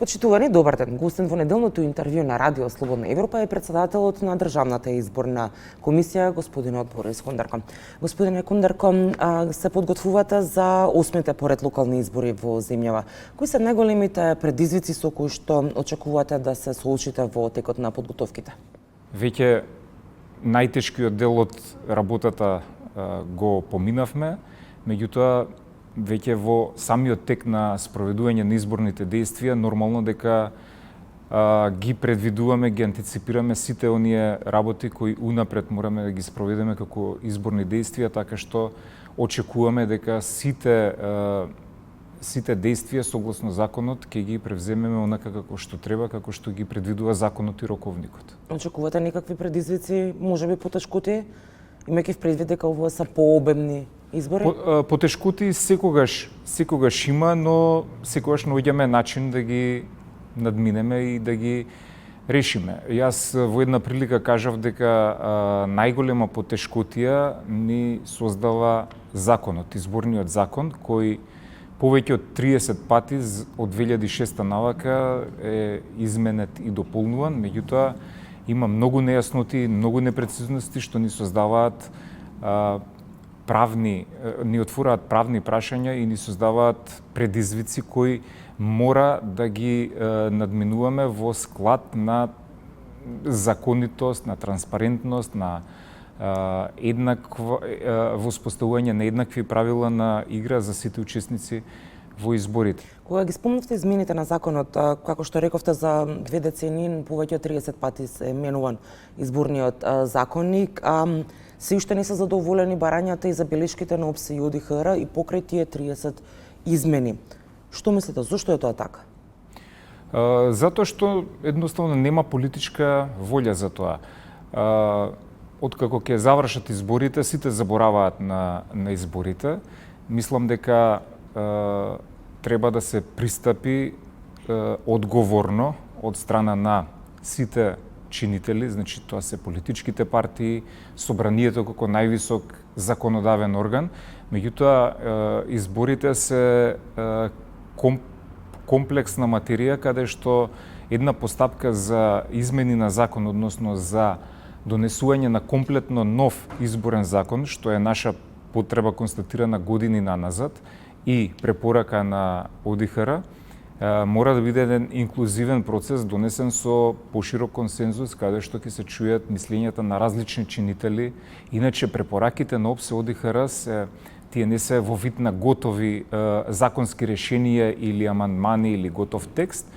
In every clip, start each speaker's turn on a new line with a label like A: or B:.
A: Почитувани, добар ден. Гостин во неделното интервју на Радио Слободна Европа е председателот на Државната изборна комисија, господинот Борис Кундарко. Господине Кундарко, се подготвувате за 8-те поред локални избори во земјава. Кои се најголемите предизвици со кои што очекувате да се соочите во текот на подготовките?
B: Веќе најтешкиот дел од работата го поминавме, меѓутоа веќе во самиот тек на спроведување на изборните действија, нормално дека ги предвидуваме, ги антиципираме сите оние работи кои унапред мораме да ги спроведеме како изборни действија, така што очекуваме дека сите действија согласно законот ќе ги превземеме онака како што треба, како што ги предвидува законот и роковникот.
A: Очекувате некакви предизвици, можеби потешкоти, имајќи предвид дека ова се пообемни избори?
B: Потешкоти секогаш има, но секогаш наоѓаме начин да ги надминеме и да ги решиме. Јас во една прилика кажав дека најголема потешкотија ни создава законот, изборниот закон, кој повеќе од 30 пати од 2006 навака е изменет и дополнуван, меѓутоа има многу нејасноти, многу непрецизности што ни создаваат ни отвораат правни прашања и ни создаваат предизвици кои мора да ги надминуваме во склад на законитост, на транспарентност, на воспоставување на еднакви правила на игра за сите учесници во изборите.
A: Кога ги спомнавте измените на законот, како што рековте за 2 децении, повеќе од 30 пати се менуван изборниот законник, се уште не се задоволени барањата и забелешките на ОПСЕ и ОДИХР и покрај тие 30 измени. Што мислите, зошто е тоа така?
B: Затоа што едноставно нема политичка волја за тоа. Откако ќе завршат изборите, сите забораваат на изборите. Мислам дека треба да се пристапи одговорно од страна на сите чинители, значи тоа се политичките партии, собранието како највисок законодавен орган, меѓутоа изборите се комплексна материја каде што една постапка за измени на закон, односно за донесување на комплетно нов изборен закон, што е наша потреба констатирана години наназад и препорака на ОДИХР, мора да биде еден инклузивен процес донесен со поширок консензус, каде што ќе се чујат мислењата на различни чинители. Иначе препораките на ОПСЕ ОДИХР тие не се во вид на готови законски решенија или амандмани или готов текст.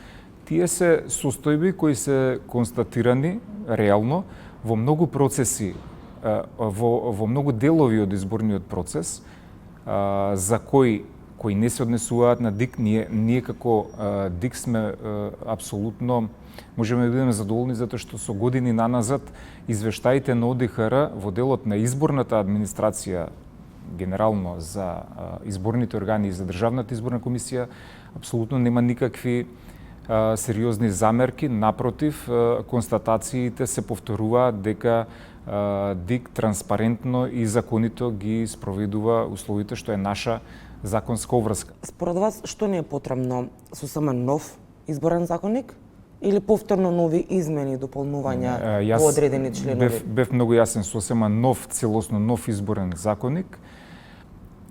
B: Тие се состојби кои се констатирани реално во многу процеси, во многу делови од изборниот процес, за кои не се однесуваат на ДИК. Ние како ДИК сме апсолутно, можеме да бидеме задоволни затоа што со години наназад извештаите на ОДИХР во делот на изборната администрација генерално за изборните органи и за Државната изборна комисија апсолутно нема никакви сериозни замерки, напротив, констатациите се повторуваат дека ДИК транспарентно и законито ги спроведува условите што е наша законска обврска.
A: Според вас, што не е потребно? Сосема нов изборен законник или повторно нови измени и дополнувања во одредени членови?
B: Бев многу јасен, сосема целосно нов изборен законник.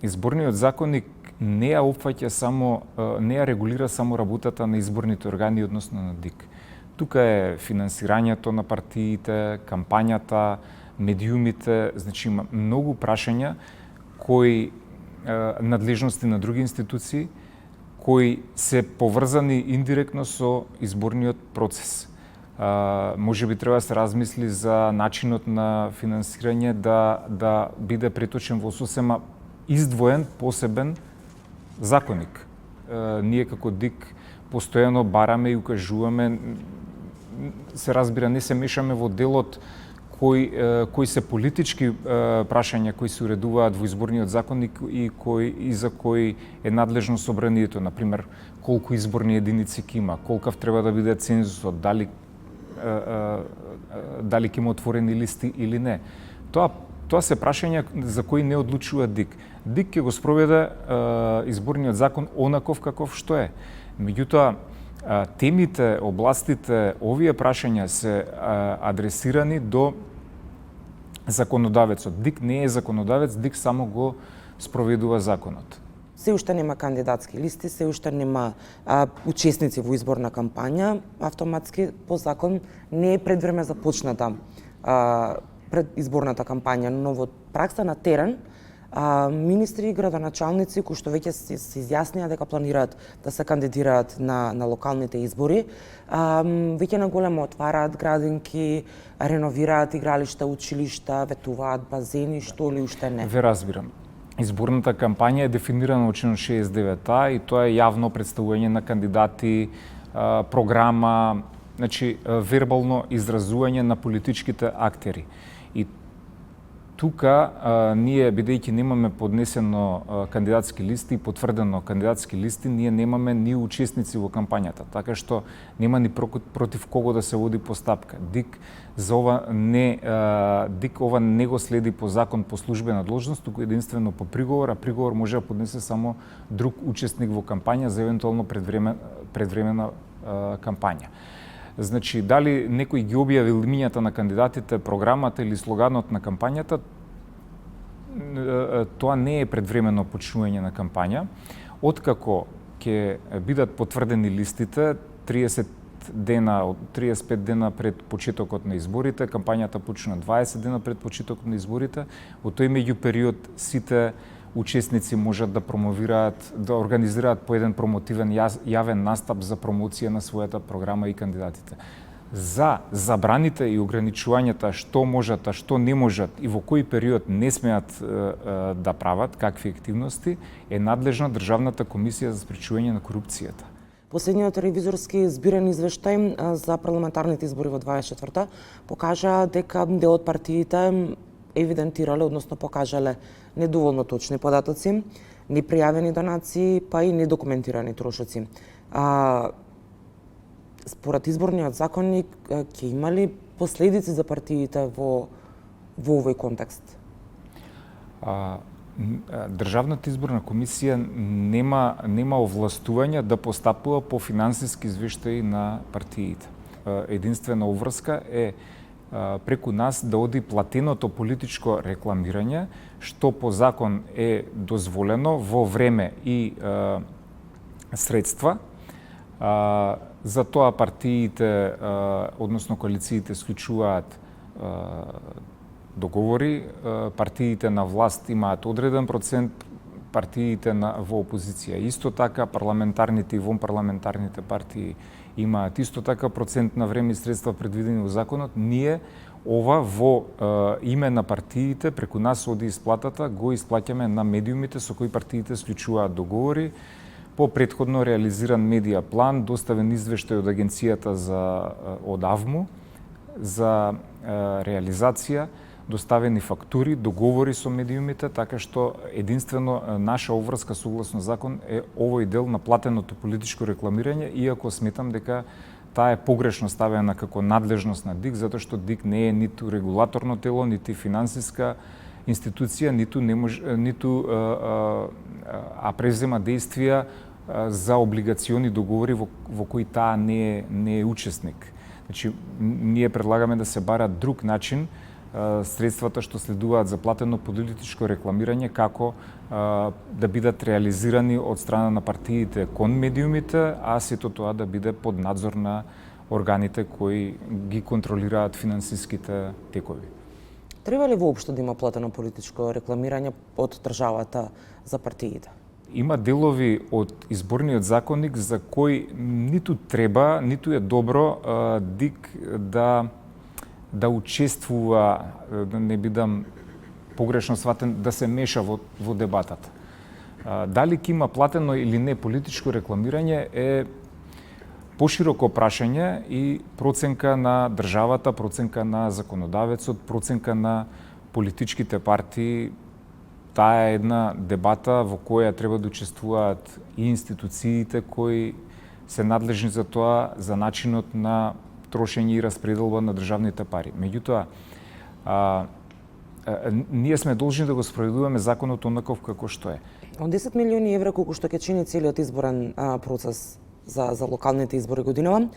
B: Изборниот законник не ја опфаќа само, не ја регулира само работата на изборните органи, односно на ДИК. Тука е финансирањето на партиите, кампањата, медиумите, значи има многу прашања кои надлежности на други институции кои се поврзани индиректно со изборниот процес. Може би треба да се размисли за начинот на финансирање да биде преточен во сосема издвоен, посебен законник. Ние како ДИК постојано бараме и укажуваме, се разбира, не се мешаме во делот кои се политички прашања кои се уредуваат во изборниот законник и за кои е надлежно собранието, например, колку изборни единици ќе има, колкав треба да биде цензусот, дали ќе има отворени листи или не. Тоа се прашања за кои не одлучува ДИК. ДИК ќе го спроведе изборниот закон онаков каков што е. Меѓутоа, темите, областите, овие прашања се адресирани до законодавецот. ДИК не е законодавец, ДИК само го спроведува законот.
A: Се уште нема кандидатски листи, се уште нема учесници во изборна кампања, автоматски по закон не е пред време започната пред изборната кампања, но во пракса на терен министри и градоначалници кои што веќе се изјаснија дека планираат да се кандидираат на локалните избори, веќе на големо отвараат градинки, реновираат игралишта, училишта, ветуваат базени, што ли уште не.
B: Ве разбирам. Изборната кампања е дефинирана во член 69 и тоа е јавно представување на кандидати, програма, значи вербално изразување на политичките актери. И тука ние, бидејќи немаме поднесено кандидатски листи и потврдено кандидатски листи, ние немаме ни учесници во кампањата, така што нема ни против кого да се води постапка. ДИК ова не го следи по закон по службена должност, туку единствено по приговор, а приговор може да поднесе само друг учесник во кампања за евентуално предвремена кампања. Значи, дали некој ги објави имињата на кандидатите, програмата или слоганот на кампањата, тоа не е предвремено почнување на кампања. Откако ќе бидат потврдени листите, 35 дена пред почетокот на изборите, кампањата почна 20 дена пред почетокот на изборите, во тој меѓу период сите учесници можат да промовираат, да организираат по еден промотивен јавен настап за промоција на својата програма и кандидатите. За забраните и ограничувањата што можат, а што не можат и во кој период не смеат да прават, какви активности, е надлежна Државната комисија за спречување на корупцијата.
A: Последниот ревизорски збирен извештај за парламентарните избори во 24-та покажа дека дел од партиите евидентирале, односно покажале недоволно точни податоци, непријавени донации, па и недокументирани трошоци. Според изборниот законник, ќе има ли последици за партиите во овој контекст?
B: Државната изборна комисија нема овластување да постапува по финансиски извештаи на партиите. Единствена обврска е преку нас да оди платеното политичко рекламирање, што по закон е дозволено во време и средства. За тоа партиите, односно коалициите, склучуваат договори, партиите на власт имаат одреден процент, партиите во опозиција исто така, парламентарните и вонпарламентарните партии имаат исто така процент на време и средства предвидени во законот. Ние ова во име на партиите, преку нас оди исплатата, го исплаќаме на медиумите со кои партиите склучуваат договори по претходно реализиран медија план, доставен извештај од агенцијата од АВМУ за реализација, доставени фактури, договори со медиумите, така што единствено наша обврска согласно закон е овој дел на платеното политичко рекламирање, иако сметам дека таа е погрешно ставена како надлежност на ДИК, затоа што ДИК не е ниту регулаторно тело, ниту финансиска институција, а презема действија за облигациони договори во кои таа не е учесник. Значи, ние предлагаме да се бара друг начин средствата што следуваат за платено политичко рекламирање како да бидат реализирани од страна на партиите кон медиумите, а сето тоа да биде под надзор на органите кои ги контролираат финансиските текови.
A: Треба ли воопшто да има платено политичко рекламирање од државата за партиите?
B: Има делови од изборниот законник за кои ниту треба, ниту е добро ДИК да учествува, да не бидам погрешно сватен, да се меша во дебатата. Дали ќе има платено или не политичко рекламирање е пошироко прашање и проценка на државата, проценка на законодавецот, проценка на политичките партии. Таа е една дебата во која треба да учествуваат и институциите кои се надлежни за тоа, за начинот на трошење и распределба на државните пари. Меѓутоа, ние сме должни да го спроведуваме законот онаков како што е.
A: Од 10 милиони евра колку што ќе чини целиот изборен процес, за локалните избори годинава.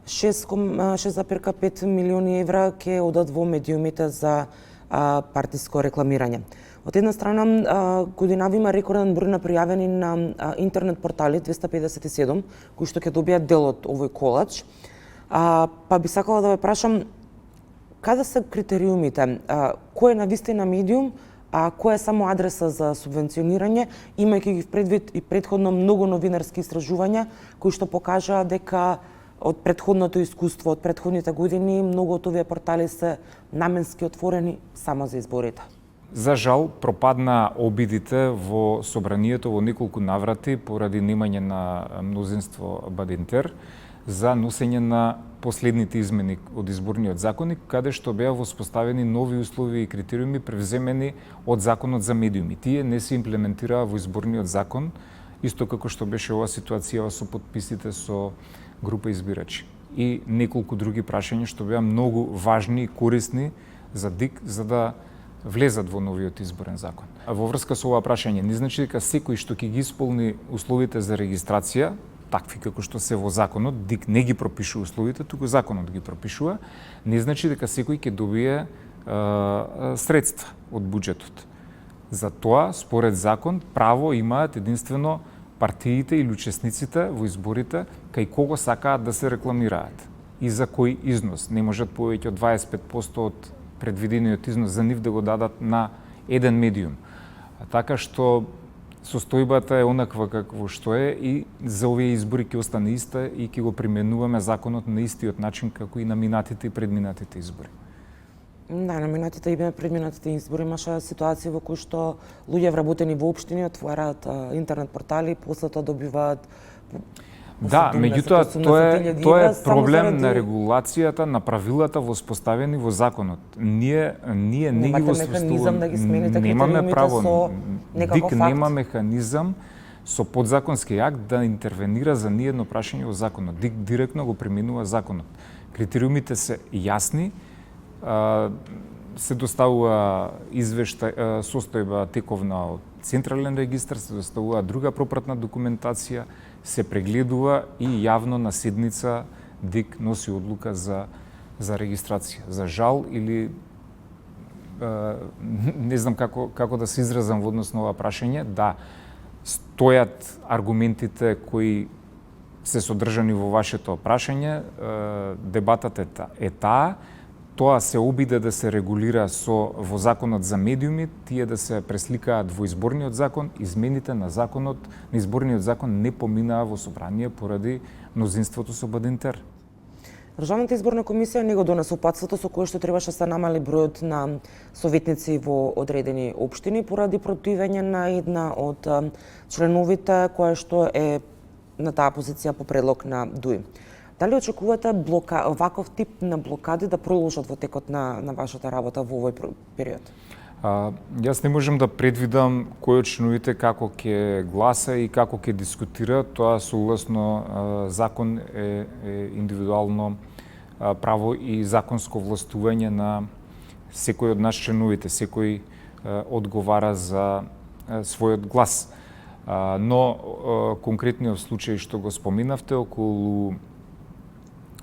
A: 6,5 милиони евра ќе одат во медиумите за партиско рекламирање. Од една страна, годинава има рекорден број на пријавени на интернет портали, 257, кои што ќе добијат дел од овој колач. Па би сакала да ве прашам, каде се критериумите? Кој е навистина медиум, а кој е само адреса за субвенционирање, имајќи ги в предвид и претходно многу новинарски истражувања, кои што покажаа дека од претходното искуство, од претходните години, многу од овие портали се наменски отворени само за изборите.
B: За жал, пропадна обидите во собранието во неколку наврати поради немање на мнозинство Бадинтер за носење на последните измени од изборниот законник, каде што беа воспоставени нови услови и критериуми превземени од законот за медиуми. Тие не се имплементираа во изборниот закон, исто како што беше ова ситуација со подписите со група избирачи. И неколку други прашања што беа многу важни и корисни за ДИК, за да влезат во новиот изборен закон. А во врска со ова прашање, не значи дека секој што ќе ги исполни условите за регистрација, такви како што се во законот, ДИК не ги пропишува условите, туку законот ги пропишува, не значи дека секој ќе добие средства од буџетот. За тоа, според закон, право имаат единствено партиите или учесниците во изборите кај кого сакаат да се рекламираат и за кој износ. Не можат повеќе од 25% од предвидениот износ за нив да го дадат на еден медиум. Така што состојбата е онаква какво што е и за овие избори ќе остане иста и ќе го применуваме законот на истиот начин како и на минатите и предминатите избори.
A: Да, на минатите и предминатите избори имаше ситуации во кои што луѓе вработени во општини отвараат интернет портали, после тоа добиваат
B: Да, меѓутоа тоа е проблем на регулацијата, на правилата воспоставени во законот. Ние не ги
A: механизам да ги смените
B: немаме право,
A: со некако
B: ДИК
A: факт.
B: нема механизам со подзаконски акт да интервенира за ниедно прашање во законот. ДИК директно го применува законот. Критериумите се јасни, се доставува извештај, состојба тековна од Централен регистар, се доставува друга пропратна документација, се прегледува и јавно на седница ДИК носи одлука за регистрација. За жал или не знам како да се изразам во однос на ова прашање, да стојат аргументите кои се содржани во вашето прашање, дебатата е таа, тоа се обиде да се регулира во законот за медиуми, тие да се пресликаат во изборниот закон, измените на законот, на изборниот закон не поминаа во собрание поради мнозинството со Бадинтер.
A: Државната изборна комисија не го донесе упатството со кое што требаше да се намали бројот на советници во одредени општини поради противење на една од членовите која што е на таа позиција по предлог на ДУИ. Дали очекувате ваков тип на блокади да продолжат во текот на вашата работа во овој период?
B: Јас не можам да предвидам кој од членовите како ќе гласа и како ќе дискутира, тоа согласно закон е индивидуално право и законско властување на секој од нас членовите, секој одговара за својот глас. Но конкретниот случај што го споминавте околу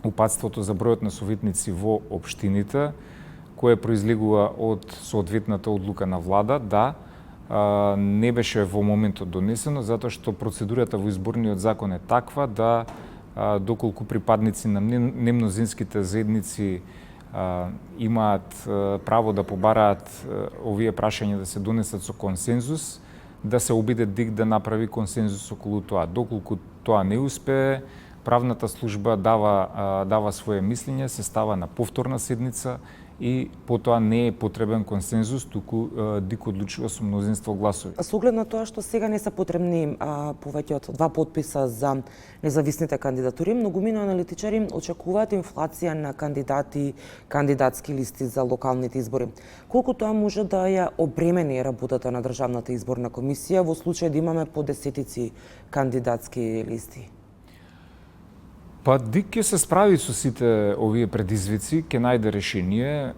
B: упатството за бројот на советници во општините, кое произлегува од соодветната одлука на влада, да, не беше во моментот донесено, затоа што процедурата во изборниот закон е таква да доколку припадници на немнозинските заедници имаат право да побараат овие прашања да се донесат со консензус, да се обиде ДИК да направи консензус околу тоа. Доколку тоа не успее, правната служба дава свое мислење, се става на повторна седница и потоа не е потребен консензус, туку ДИК одлучува со мнозинство гласови.
A: Со оглед на тоа што сега не се потребни повеќе од 2 подписа за независните кандидатури, многумина аналитичари очекуваат инфлација на кандидати, кандидатски листи за локалните избори. Колку тоа може да ја обремени работата на Државната изборна комисија во случај да имаме по десетици кандидатски листи?
B: Па ДИК ќе се справи со сите овие предизвици, ќе најде решение,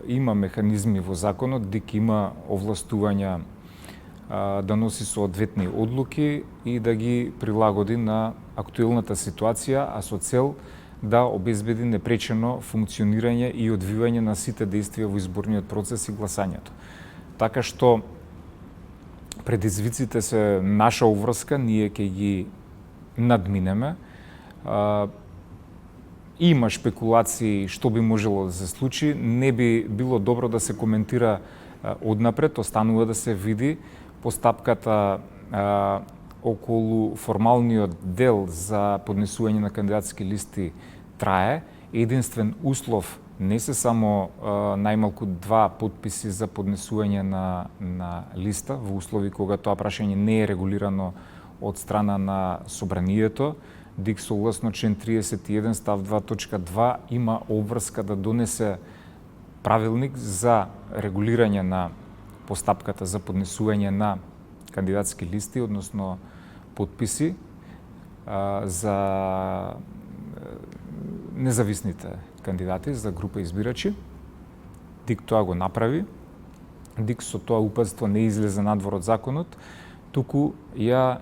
B: има механизми во законот, ДИК има овластувања да носи соодветни одлуки и да ги прилагоди на актуелната ситуација, а со цел да обезбеди непречено функционирање и одвивање на сите действија во изборниот процес и гласањето. Така што предизвиците се наша уврска, ние ќе ги надминеме. Има шпекулации што би можело да се случи, не би било добро да се коментира однапред, останува да се види. Постапката околу формалниот дел за поднесување на кандидатски листи трае. Единствен услов не се само најмалку 2 подписи за поднесување на листа во услови кога тоа прашање не е регулирано од страна на собранието. ДИК согласно член 31 став 2.2 има обврска да донесе правилник за регулирање на постапката за поднесување на кандидатски листи, односно подписи за независните кандидати за група избирачи. ДИК тоа го направи. ДИК со тоа упатство не излезе надвор од законот, туку ја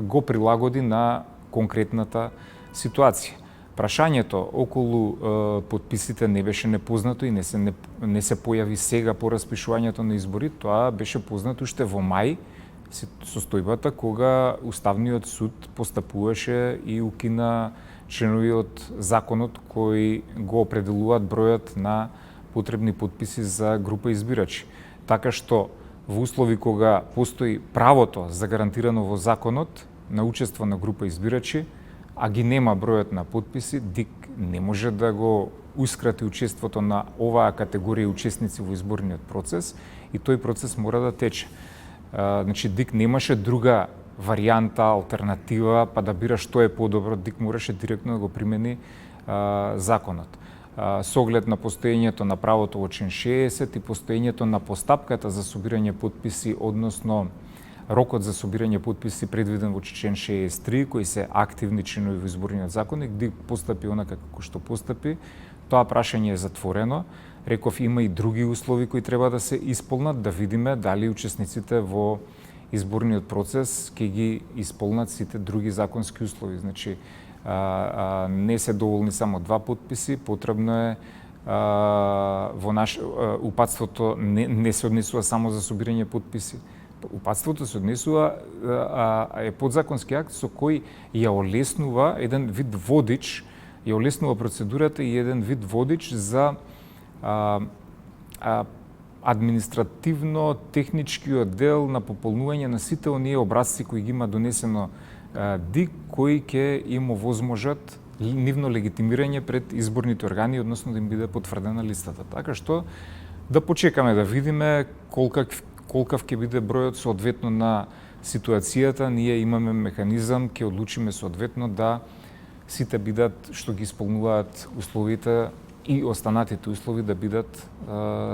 B: го прилагоди на конкретната ситуација. Прашањето околу подписите не беше непознато и не се појави сега по распишувањето на избори, тоа беше познато уште во мај, состојбата кога Уставниот суд постапуваше и укина членови од законот кои го определуваат бројот на потребни подписи за група избирачи. Така што во услови кога постои правото загарантирано во законот на учество на група избирачи, а ги нема бројот на подписи, ДИК не може да го ускрати учеството на оваа категорија учесници во изборниот процес и тој процес мора да тече. Значи, ДИК немаше друга варијанта, алтернатива, па да бира што е подобро, ДИК мораше директно да го примени законот. Со оглед на постоењето на правото во член 60 и постоењето на постапката за собирање подписи, односно рокот за собирање подписи предвиден во член 63, кои се активни членови во изборниот законник, ДИК постапи онака како што постапи. Тоа прашање е затворено. Реков, има и други услови кои треба да се исполнат, да видиме дали учесниците во изборниот процес ќе ги исполнат сите други законски услови. Значи, не се доволни само 2 подписи, потребно е во упатството не се однесува само за собирање подписи. Упатството се однесува е подзаконски акт со кој ја олеснува еден вид водич, ја олеснува процедурата и еден вид водич за административно-техничкиот дел на пополнување на сите оние образци кои ги има донесено ДИК, кои ќе им овозможат нивно легитимирање пред изборните органи, односно да им биде потврдена листата. Така што да почекаме да видиме колкав ќе биде бројот соодветно на ситуацијата. Ние имаме механизам, ќе одлучиме соодветно да сите бидат што ги исполнуваат условите и останатите услови да бидат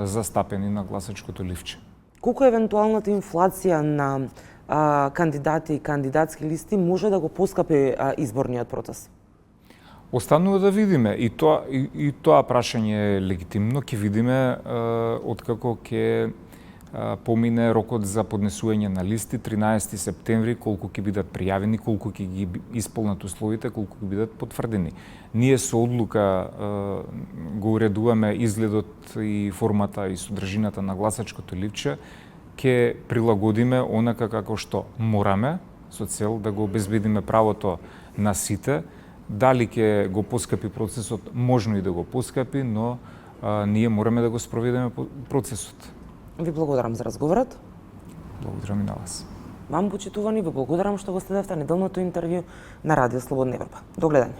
B: застапени на гласачкото ливче.
A: Колку евентуалната инфлација на кандидати и кандидатски листи може да го поскапи изборниот процес?
B: Останува да видиме. И тоа прашање е легитимно. Ќе видиме откако ќе помине рокот за поднесување на листи 13 септември, колку ќе бидат пријавени, колку ќе ги исполнат условите, колку ќе бидат потврдени. Ние со одлука го уредуваме изгледот и формата и содржината на гласачкото ливче, ќе прилагодиме онака како што мораме, со цел да го обезбедиме правото на сите. Дали ќе го поскапи процесот, можно и да го поскапи, но ние мораме да го спроведеме процесот.
A: Ви благодарам за разговорот.
B: Благодарам и на вас.
A: Вам, почитувани, ви благодарам што го следевте неделното интервју на Радио Слободна Европа. До гледање.